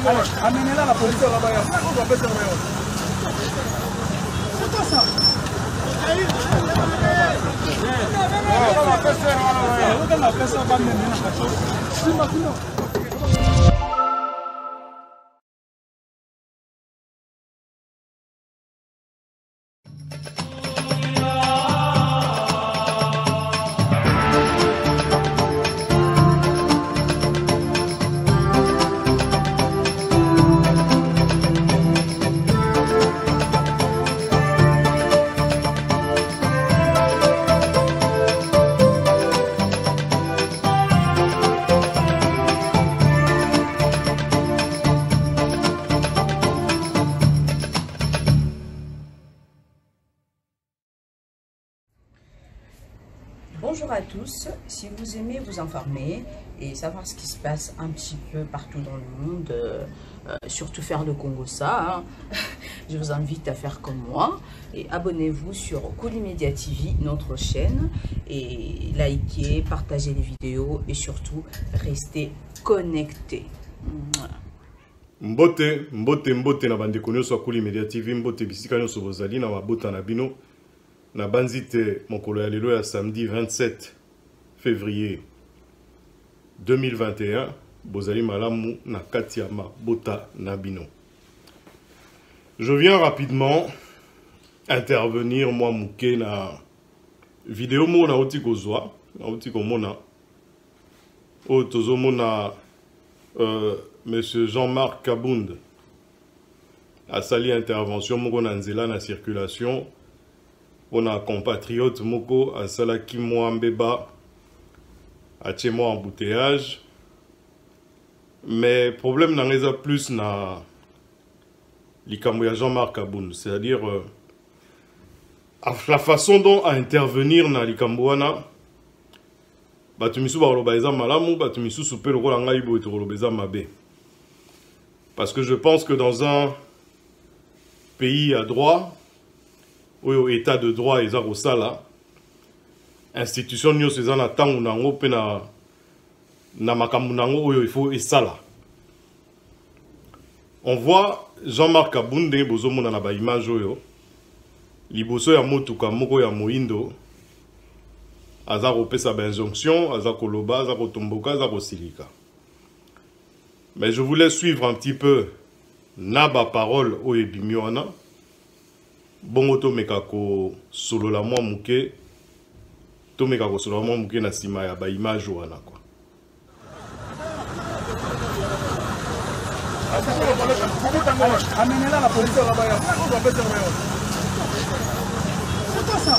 Amenez-la la police là-bas. C'est quoi ça? Bonjour à tous, si vous aimez vous informer et savoir ce qui se passe un petit peu partout dans le monde, surtout faire le Congo ça, je vous invite à faire comme moi et abonnez-vous sur Koulimedia TV, notre chaîne, et likez, partagez les vidéos et surtout restez connectés. Mbote na bandeko nyonso Koulimedia TV, mbote bisika nyonso bozali na mabota na bino. Na banzite mokolo ya lelo ya samedi 27 février 2021 bozali malamu na kati ya mabota na bino. Je viens rapidement intervenir moi muke na vidéo mo na oti kozwa na oti komona o tozomona monsieur Jean-Marc Kabund a sali intervention moko na nzela na circulation. On a compatriote moko à salaki Mbeba à tchemo embouteillage, mais problème n'en est plus na likambo Jean-Marc Kabund, c'est-à-dire la façon dont à intervenir na likambo wana batumisu ba lobaiza malamu batumisu super ko la ngai bo to lobaiza mabe, parce que je pense que dans un pays à droit au état de droit et au sala institution nyo seza na tangu nango pe na makambu nango oyo il faut esala. On voit Jean-Marc Kabund bozomona na ba image oyo liboso ya motuka moko ya moindo aza kopesa ba injonction aza koloba aza kotomboka aza kosilika. Mais je voulais suivre un petit peu na ba parole oyo ebimi wana. Bongo to meka ko solo la mwa muke to meka ko solo la mwa muke na sima ya ba image wana kwa. Amenez-la la police là-bas. C'est quoi ça?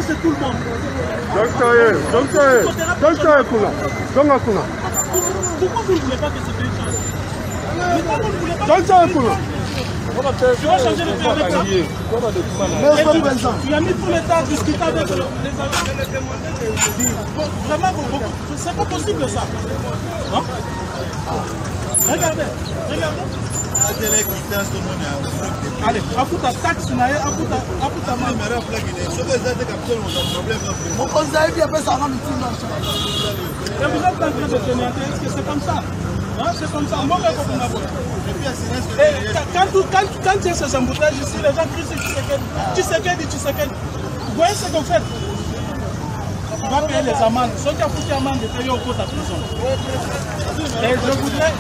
C'est tout le monde. Pourquoi vous ne voulez pas que ce pays change? Tu vas changer le pays avec ça. Tu as mis tout l'État à discuter avec les vraiment, c'est pas possible ça. Hein? Regardez. Allez, appuie ta taxe, appuie ta main. Et vous êtes en train de tenir, est-ce que c'est comme ça? Hein? C'est comme ça. Quand il y a ces embouteillages ici, les gens crient Tshisekedi. Vous voyez ce qu'on fait? On va payer les amendes. Ceux qui ont foutu amende de payer au cours de la prison. Et je voudrais que...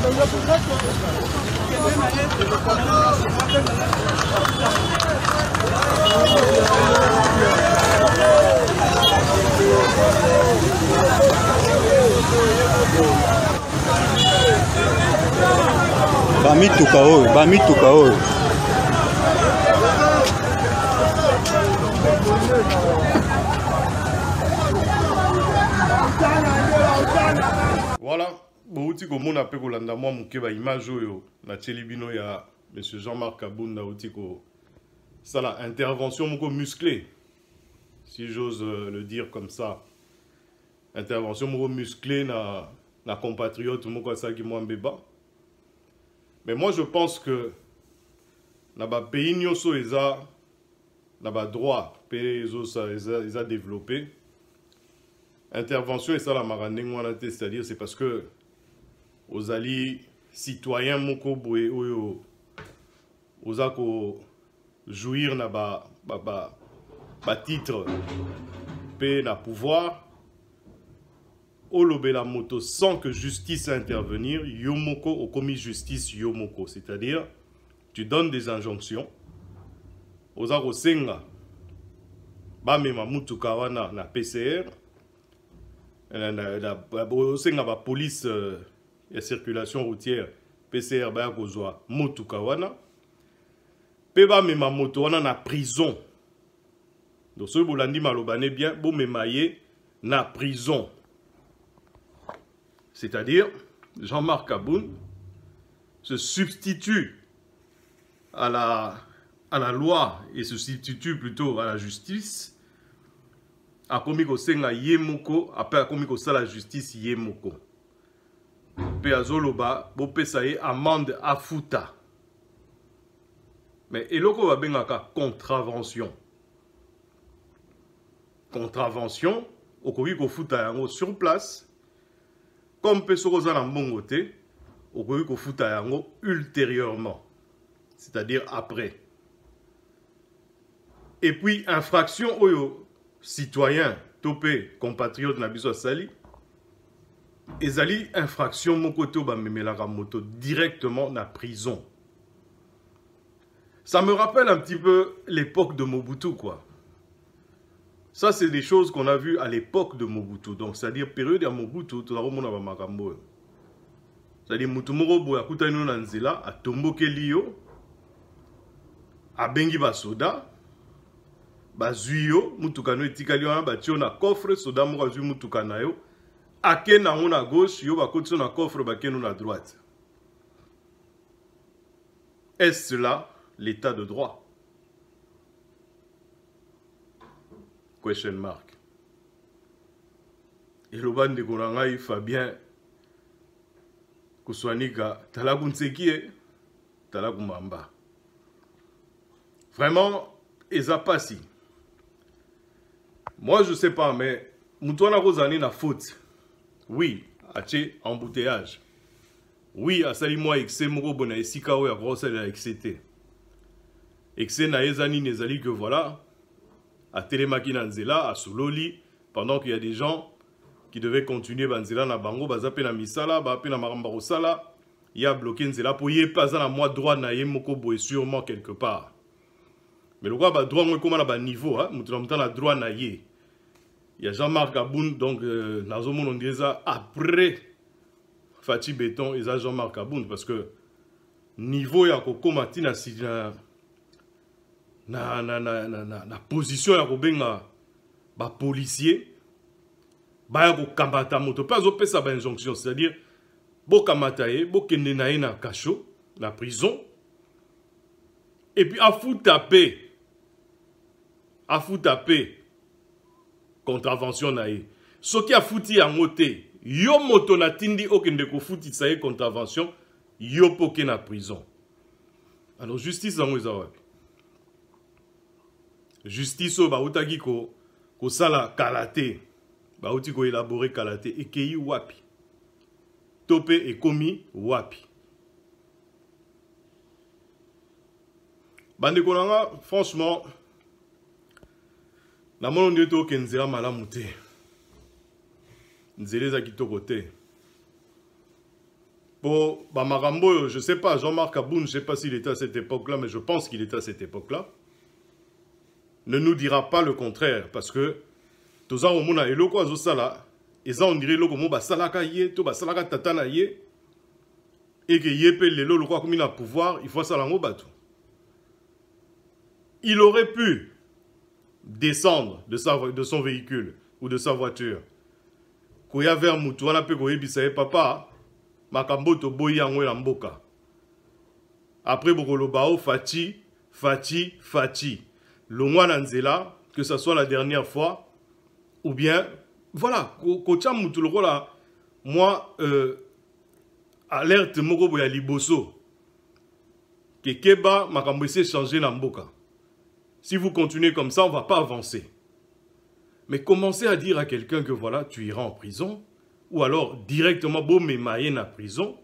Bamituka oyo. Voilà, bouti komona pe kolanda mwa muke ba image oyo na tchelibino ya monsieur Jean-Marc Abounda otiko ça la intervention moko musclée, si j'ose le dire comme ça. Intervention moko musclée na compatriote moko ça qui moi mbeba. Mais moi je pense que na ba pays nyoso eza na ba droit pe ezo ça eza développé. Intervention et ça la maranding wana te, c'est-à-dire c'est parce que aux alliés citoyens moko boye oyo ozako jouir na ba titre pe na pouvoir olobe la moto sans que justice intervenir yomoko au commis justice yomoko, c'est-à-dire tu donnes des injonctions ozako senga ba mema mutuka wana na PCR osenga ba police ya circulation routière PCR ba kozwa mutuka wana pe ba mema moto wana na prison. Donc ce bolandi malobane bien bo memaye na prison. C'est-à-dire Jean-Marc Aboun se substitue à la loi et se substitue plutôt à la justice. A komi ko senga yemoko après a komi ko sala justice yemoko. Pe azoloba bo pesa ye amende afuta. Mais eloko va bengaka contravention. Contravention, okoki ko futa yango sur place. Comme pe soko za na mbongo te, okoki ko futa yango ultérieurement. C'est-à-dire après. Et puis infraction oyo citoyen topé compatriote na biso sali. Ezali infraction moko to ba memelaka moto directement na prison. Ça me rappelle un petit peu l'époque de Mobutu, quoi. Ça, c'est des choses qu'on a vues à l'époque de Mobutu. Donc, c'est-à-dire, période à Mobutu, tout le monde a makambo. C'est-à-dire, Mutumoro Boya Kutano Nanzela, a Tomboke Lio, a Bengi Basoda, Bazuyo, Mutukano et Tikalio, Batio na coffre, Soda Mourazu Mutukanayo, Ake na on à gauche, Yo Bakotso na coffre, Bakeno na droite. Est-ce là l'état de droit? Question mark. Et le ban de Korangai Fabien Kouswanika Talagunsekie Talagumamba. Vraiment, Eza Passi. Moi je sais pas, mais Moutouana Rosani na faute. Oui, ache embouteillage. Oui, à Salimoa excès Moro Bona et Sikao et à Grossel à excité. Excès na Ezani Nezali que voilà. À Télémaki Nanzela, à Sololi, pendant qu'il y a des gens qui devaient continuer Banzela na Bango, Bazape na Misala, Bape na Marambaro Sala, il y a bloqué Nzela pour y pas à la moi droit na Yemoko Boé sûrement quelque part. Mais le roi, droit, moi, comment on a niveau, hein, mouton la droit na Yé. Il y a Jean-Marc Aboun, donc, Nazomon on dirait ça après Fatih Béton et ça Jean-Marc Aboun, parce que niveau ya Koko Matina si na position ya kobenga ba policier ba ya ko kambata moto pas zo pesa ba injonction, c'est-à-dire bo kamata ye bo kende na ye na cachot na prison et puis a fou taper contravention na ye soki a fouti yango te yo moto na tindi okende ko fouti sa ye contravention yo poke na prison. Alors justice yango eza wapi? Justice au bautaki ko sala kalaté, bauti ko élaborer kalaté et kei wapi, topé et commis wapi. Bande konanga, franchement, na mono ndeto kenzela malamu te, nzele za kitoko te. Pour Bamarambo, je sais pas, Jean-Marc Aboun, je sais pas s'il était à cette époque-là, mais je pense qu'il était à cette époque-là. Ne nous dira pas le contraire, parce que tous en mona eloko azosala, eza on dirait loko mo basalaka ye, to basalaka tatana ye, et que yepe lelo loko comme il a pouvoir, il faut ça lango batou. Il aurait pu descendre de son véhicule ou de sa voiture. Koya vers Moutouana pe koye bisaye papa, makambo to boyi yango na mboka. Après Bokolobao, Fati. Longwa Nanzela, que ce soit la dernière fois, ou bien, voilà, Kocha Moutoulola, moi, alerte Moko ya Liboso, que Keba makambo essaie changer na mboka. Si vous continuez comme ça, on ne va pas avancer. Mais commencez à dire à quelqu'un que voilà, tu iras en prison, ou alors directement, bon, mais maïen en prison,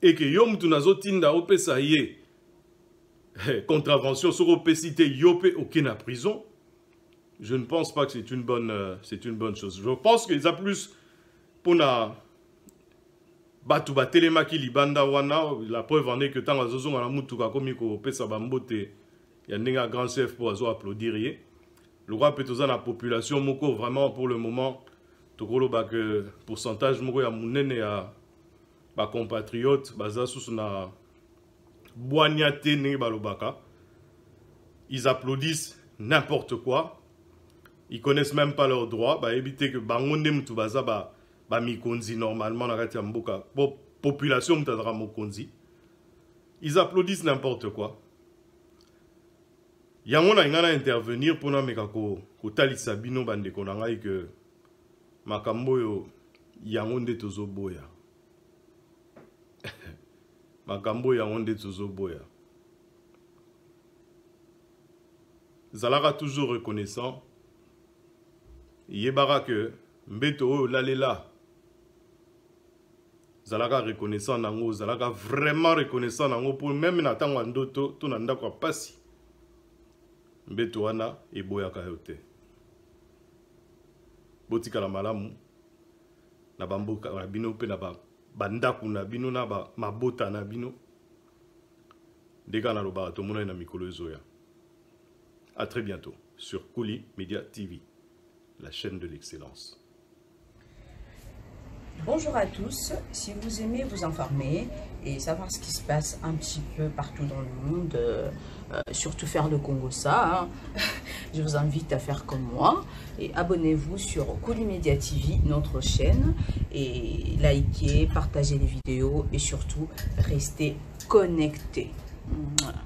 et que yom tu nazo tinda ope saye contravention sur ope cité yope aucun en prison. Je ne pense pas que c'est une bonne chose. Je pense qu'ils a plus pour na batu ba telemaki libanda wana, la preuve en est que tant azozo na mutuka komi ko pesa bambote ya ndinga grand chef pour azo applaudir. Le roi petoza na population moko vraiment pour le moment tokolo ba que pourcentage moko ya munene ya ba compatriotes baza sous na boignate ne balobaka. Ils applaudissent n'importe quoi. Ils connaissent même pas leurs droits. Bah éviter que bangonde mutu baza ba mikonzi normalement na kati ya mboka. Population mutadra mokonzi. Ils applaudissent n'importe quoi. Yango na ngana intervenir pour na meka ko talisa bino bande ko ngai que makambo yo yango nde tozoboya. Makambo ya onde tozoboya. Zalaka toujours reconnaissant. Yebara que mbeto oyo lalela. Zalaka reconnaissant nango, zalaka vraiment reconnaissant nango pour même na tango ndoto to na ndako pasi. Mbeto wana eboya ka yote. Botika la malamu na bamboka na bino pe na ba bandaku na bino na ba mabota na bino deka na loba to mona na mikolo ezoya. À très bientôt sur Kuli Media TV, la chaîne de l'excellence. Bonjour à tous, si vous aimez vous informer et savoir ce qui se passe un petit peu partout dans le monde, surtout faire le Congo ça, je vous invite à faire comme moi et abonnez-vous sur Kuli Media TV, notre chaîne, et likez, partagez les vidéos et surtout restez connectés. Voilà.